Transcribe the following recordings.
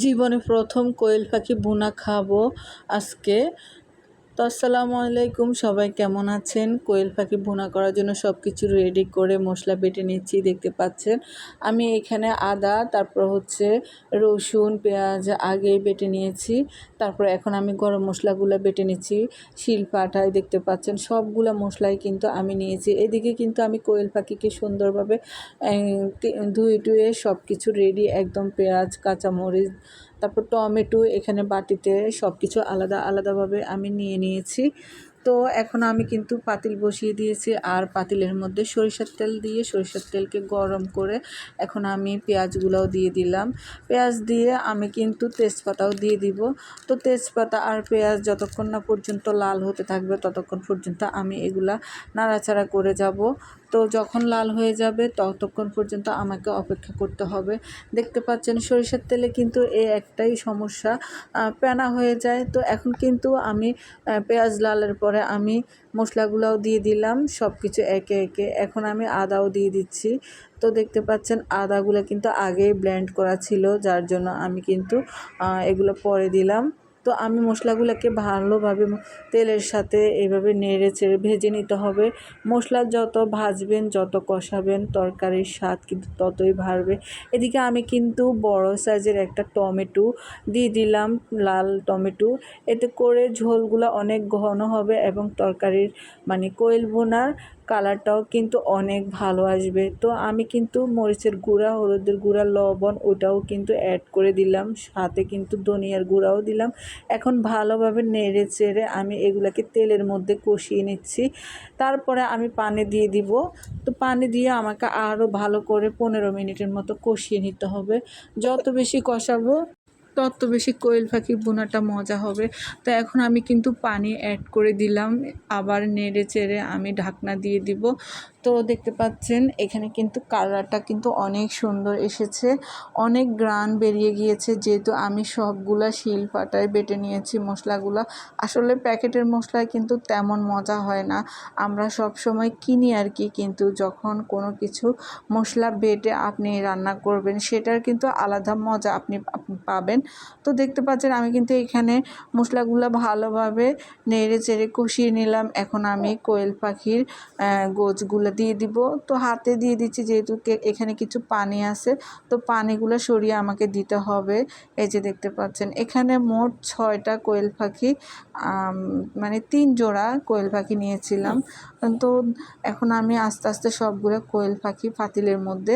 জীবনে প্রথম কোয়েল পাখি ভুনা খাবো আজকে। তো আসসালামু আলাইকুম, সবাই কেমন আছেন? কোয়েল পাখি ভুনা করার জন্য সব কিছু রেডি করে মশলা বেটে নিচ্ছি। দেখতে পাচ্ছেন আমি এখানে আদা, তারপর হচ্ছে রসুন, পেঁয়াজ আগেই বেটে নিয়েছি। তারপর এখন আমি গরম মশলাগুলো বেটে নিচ্ছি শিলপাটায়। দেখতে পাচ্ছেন সবগুলা মশলাই কিন্তু আমি নিয়েছি। এদিকে কিন্তু আমি কোয়েল পাখিকে সুন্দরভাবে ধুয়ে টুয়ে সব কিছু রেডি, একদম পেঁয়াজ, কাঁচামরিচ, তারপর টমেটো এখানে বাটিতে সব কিছু আলাদা আলাদাভাবে আমি নিয়ে নিয়েছি। তো এখন আমি কিন্তু পাতিল বসিয়ে দিয়েছি, আর পাতিলের মধ্যে সরিষার তেল দিয়ে সরিষার তেলকে গরম করে এখন আমি পেঁয়াজগুলোও দিয়ে দিলাম। পেঁয়াজ দিয়ে আমি কিন্তু তেজপাতাও দিয়ে দিব। তো তেজপাতা আর পেঁয়াজ যতক্ষণ না পর্যন্ত লাল হতে থাকবে ততক্ষণ পর্যন্ত আমি এগুলা নাড়াচাড়া করে যাব। তো যখন লাল হয়ে যাবে ততক্ষণ পর্যন্ত আমাকে অপেক্ষা করতে হবে। দেখতে পাচ্ছেন সরিষার তেলে কিন্তু এই একটাই সমস্যা, পেনা হয়ে যায়। তো এখন কিন্তু আমি পেঁয়াজ লালের পরে আমি মশলাগুলোও দিয়ে দিলাম, সব কিছু একে একে। এখন আমি আদাও দিয়ে দিচ্ছি। তো দেখতে পাচ্ছেন আদাগুলো কিন্তু আগেই ব্লেন্ড করা ছিল, যার জন্য আমি কিন্তু এগুলো পরে দিলাম। তো আমি মশলাগুলোকে ভালোভাবে তেলের সাথে এইভাবে নেড়ে চেড়ে ভেজে নিতে হবে। মশলা যত ভাজবেন, যত কষাবেন, তরকারির স্বাদ কিন্তু ততই বাড়বে। এদিকে আমি কিন্তু বড় সাইজের একটা টমেটো দিয়ে দিলাম, লাল টমেটো। এতে করে ঝোলগুলো অনেক ঘন হবে এবং তরকারির কোয়েল ভুনার কালারটাও কিন্তু অনেক ভালো আসবে। তো আমি কিন্তু মরিচের গুঁড়া, হলুদের গুঁড়া, লবণ ওটাও কিন্তু অ্যাড করে দিলাম, সাথে কিন্তু ধনিয়ার গুঁড়াও দিলাম। এখন ভালোভাবে নেড়ে চেড়ে আমি এগুলাকে তেলের মধ্যে কষিয়ে নিচ্ছি। তারপরে আমি পানি দিয়ে দিব। তো পানি দিয়ে আমাকে আরও ভালো করে 15 মিনিটের মতো কষিয়ে নিতে হবে। যত বেশি কষাবো তত বেশি কোয়েল পাখির ভুনাটা মজা হবে। তো এখন আমি কিন্তু পানি অ্যাড করে দিলাম, আবার নেড়ে চেড়ে আমি ঢাকনা দিয়ে দিব। তো দেখতে পাচ্ছেন এখানে কিন্তু কালারটা কিন্তু অনেক সুন্দর এসেছে, অনেক গ্রান বেরিয়ে গিয়েছে, যেহেতু আমি সবগুলা শিলপাটায় বেটে নিয়েছি মশলাগুলা। আসলে প্যাকেটের মশলায় কিন্তু তেমন মজা হয় না, আমরা সব সময় কিনি আর কি। কিন্তু যখন কোনো কিছু মশলা বেটে আপনি রান্না করবেন সেটার কিন্তু আলাদা মজা আপনি পাবেন। তো দেখতে পাচ্ছেন আমি কিন্তু এখানে মশলাগুলো ভালোভাবে নেড়ে চেড়ে কষিয়ে নিলাম। এখন আমি কোয়েল পাখির গোছগুলো দিয়ে দিব। তো হাতে দিয়ে দিচ্ছি, যেহেতু এখানে কিছু পানি আছে, তো পানিগুলো সরিয়ে আমাকে দিতে হবে। এই যে দেখতে পাচ্ছেন এখানে মোট 6টা কোয়েল পাখি, 3 জোড়া কোয়েল পাখি নিয়েছিলাম। তো এখন আমি আস্তে আস্তে সবগুলো কোয়েল পাখি পাতিলের মধ্যে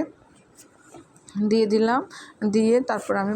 দিয়ে দিলাম, দিয়ে তারপর আমি